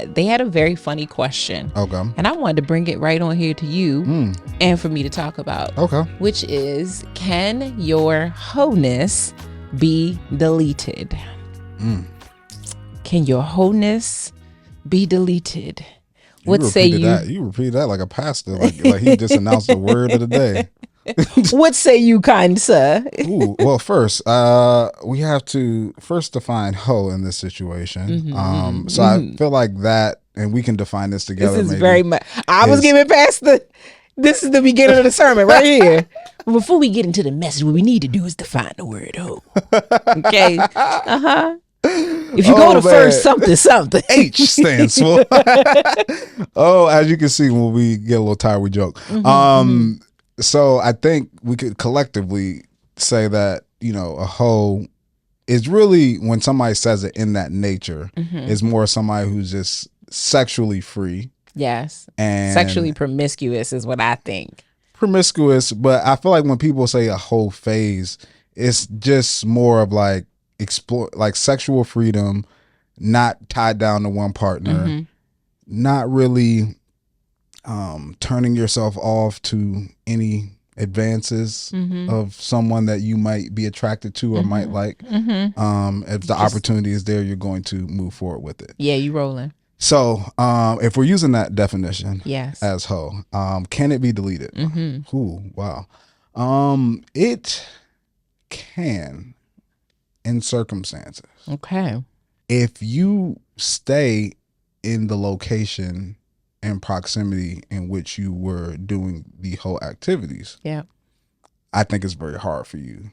They had a very funny question. Okay. And I wanted to bring it right on here to you and for me to talk about. Okay. Which is, can your wholeness be deleted? Can your wholeness be deleted? What say you? You repeated that like a pastor, like he just announced the word of the day. What say you, kind sir? Ooh, well, first, we have to first define hoe in this situation. I feel like that, and we can define this together. This is very much. I was giving past the. This is the beginning of the sermon right here. Before we get into the message, what we need to do is define the word hoe. Okay. If you go to first something. H stands for. As you can see, when we get a little tired, we joke. So I think we could collectively say that, a hoe is really, when somebody says it in that nature, is more somebody who's just sexually free. Yes. And sexually promiscuous is what I think. Promiscuous, but I feel like when people say a whole phase, it's just more of like explore, like sexual freedom, not tied down to one partner, not really turning yourself off to any advances of someone that you might be attracted to or might like. If the opportunity is there, you're going to move forward with it. Yeah, you rolling. So if we're using that definition as hoe, can it be deleted? Ooh, wow. It can in circumstances. Okay. If you stay in the location and proximity in which you were doing the whole activities, I think it's very hard for you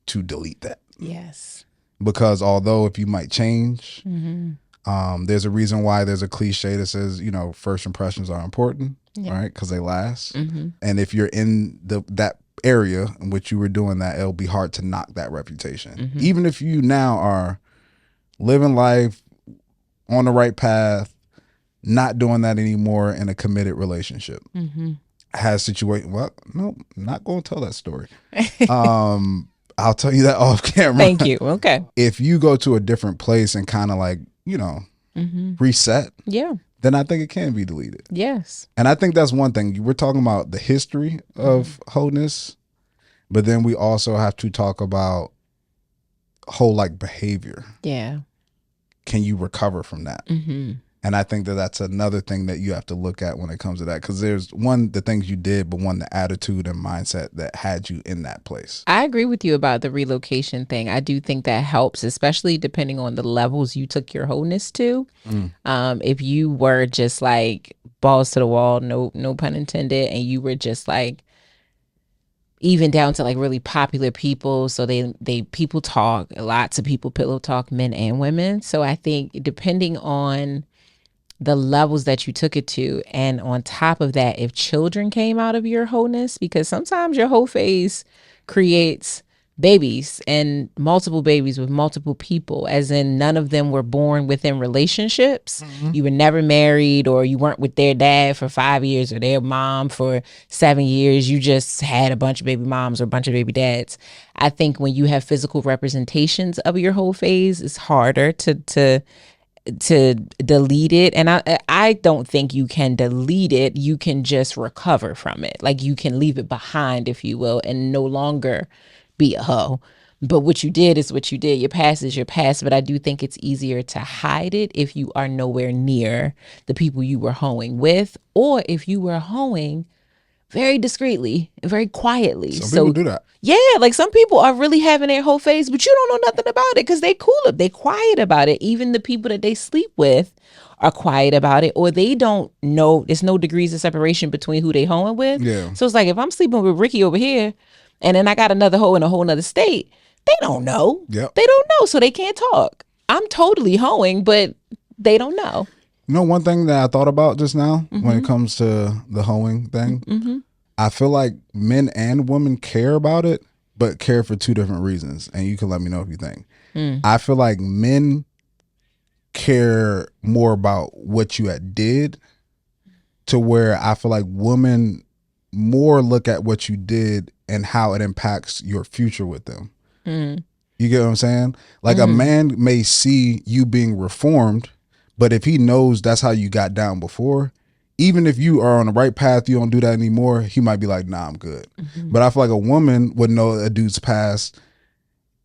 to delete that. Yes. Because although if you might change, there's a reason why there's a cliche that says, first impressions are important, right? Because they last. And if you're in that area in which you were doing that, it'll be hard to knock that reputation. Even if you now are living life on the right path, not doing that anymore in a committed relationship. Has situation. Well, no, not going to tell that story. I'll tell you that off camera. Thank you. Okay. If you go to a different place and kind of like, reset, then I think it can be deleted. Yes. And I think that's one thing. We're talking about the history of wholeness, but then we also have to talk about whole like behavior. Yeah. Can you recover from that? And I think that that's another thing that you have to look at when it comes to that. Because there's one, the things you did, but one, the attitude and mindset that had you in that place. I agree with you about the relocation thing. I do think that helps, especially depending on the levels you took your wholeness to. If you were just like balls to the wall, no pun intended, and you were just like, even down to like really popular people. So they people talk, lots of people pillow talk, men and women. So I think depending on the levels that you took it to, and on top of that, if children came out of your wholeness, because sometimes your whole phase creates babies and multiple babies with multiple people, as in none of them were born within relationships. You were never married, or you weren't with their dad for 5 years or their mom for 7 years. You just had a bunch of baby moms or a bunch of baby dads. I think when you have physical representations of your whole phase, it's harder to delete it. And I don't think you can delete it. You can just recover from it. Like you can leave it behind, if you will, and no longer be a hoe. But what you did is what you did. Your past is your past. But I do think it's easier to hide it if you are nowhere near the people you were hoeing with, or if you were hoeing very discreetly and very quietly. Some people do that. Yeah, like some people are really having their whole phase, but you don't know nothing about it because they cool up. They quiet about it. Even the people that they sleep with are quiet about it, or they don't know. There's no degrees of separation between who they hoeing with. Yeah. So it's like if I'm sleeping with Ricky over here, and then I got another hoe in a whole nother state, they don't know. Yep. They don't know, so they can't talk. I'm totally hoeing, but they don't know. One thing that I thought about just now when it comes to the hoeing thing, I feel like men and women care about it, but care for two different reasons. And you can let me know if you think. I feel like men care more about what you had did, to where I feel like women more look at what you did and how it impacts your future with them. You get what I'm saying? Like a man may see you being reformed, But if he knows that's how you got down before, even if you are on the right path, you don't do that anymore, he might be like, nah, I'm good. But I feel like a woman would know a dude's past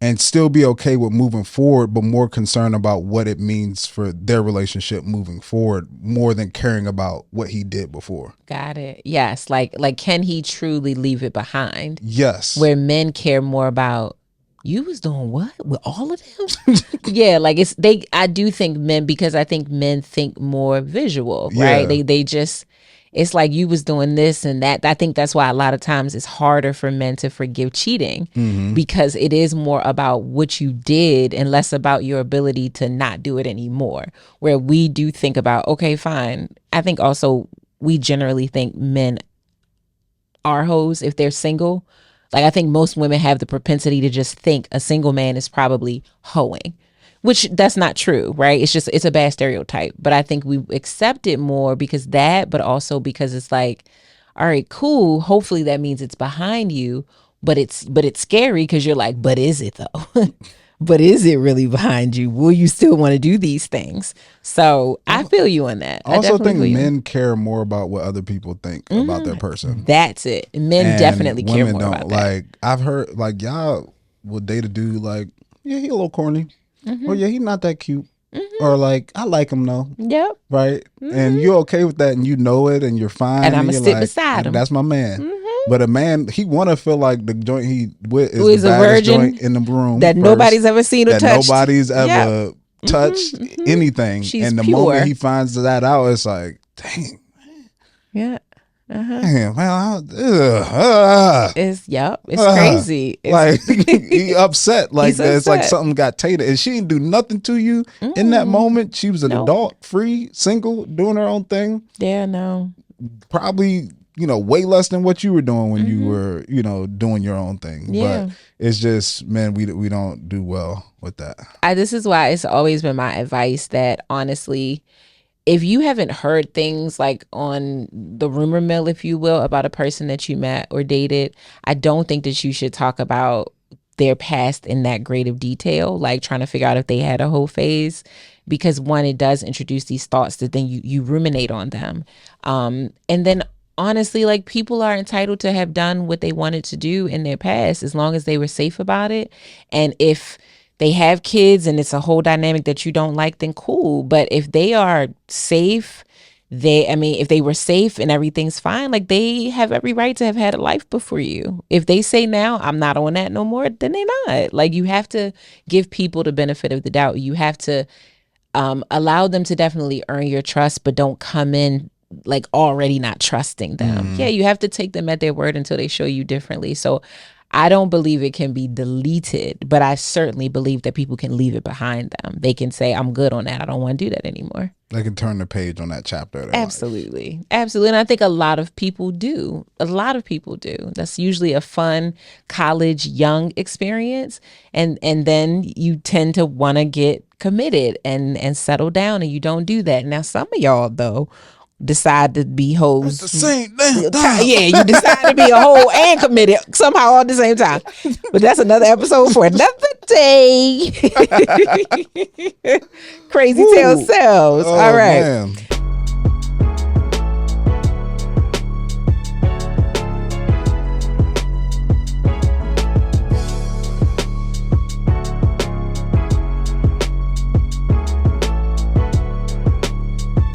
and still be okay with moving forward, but more concerned about what it means for their relationship moving forward, more than caring about what he did before. Got it. Yes. Like can he truly leave it behind? Yes. Where men care more about, you was doing what with all of them? Yeah, like I do think men, because I think men think more visual, right? They just, it's like you was doing this and that. I think that's why a lot of times it's harder for men to forgive cheating, because it is more about what you did and less about your ability to not do it anymore. Where we do think about, okay, fine. I think also we generally think men are hoes if they're single. Like, I think most women have the propensity to just think a single man is probably hoeing, which that's not true, right? It's a bad stereotype. But I think we accept it more because that, but also because it's like, all right, cool. Hopefully that means it's behind you, but it's scary because you're like, but is it though? But is it really behind you? Will you still want to do these things? So I feel you on that. I also think men care more about what other people think about their person. That's it. Men and definitely care more don't. about that. Like, I've heard, like, y'all will date a dude like, yeah, he a little corny. Or yeah, he not that cute. Or like, I like him though. Yep. Right? And you're okay with that and you know it and you're fine. And I'm going to sit like, beside him. That's my man. But a man, he want to feel like the joint he with Who is the a baddest virgin joint in the room. that nobody's ever seen or that touched. nobody's ever touched anything. She's and the pure. moment he finds that out, it's like, dang. Yeah. Damn, well, It's crazy. Like he upset, like it's like upset. something got tainted, and she didn't do nothing to you in that moment. She was an adult, free, single, doing her own thing. Yeah, no. Probably, way less than what you were doing when you were, doing your own thing. Yeah. But it's just, man, we don't do well with that. This is why it's always been my advice that, honestly, if you haven't heard things like on the rumor mill, if you will, about a person that you met or dated, I don't think that you should talk about their past in that great of detail, like trying to figure out if they had a whole phase, because one, it does introduce these thoughts that then you ruminate on them. And then honestly, like, people are entitled to have done what they wanted to do in their past as long as they were safe about it. And if they have kids and it's a whole dynamic that you don't like, then cool. But if they are safe, if they were safe and everything's fine, like, they have every right to have had a life before you. If they say now, I'm not on that no more, then they're not. Like, you have to give people the benefit of the doubt. You have to allow them to definitely earn your trust, but don't come in like already not trusting them. Yeah, you have to take them at their word until they show you differently. So I don't believe it can be deleted, but I certainly believe that people can leave it behind them. They can say, I'm good on that. I don't want to do that anymore. They can turn the page on that chapter of their Absolutely. life. Absolutely. And I think a lot of people do. That's usually a fun college young experience. And then you tend to want to get committed and settle down, and you don't do that. Now, some of y'all, though, decide to be hoes. It's the same damn time. Yeah, you decide to be a hoe and committed somehow all at the same time. But that's another episode for another day. Crazy tale selves. All right. Man.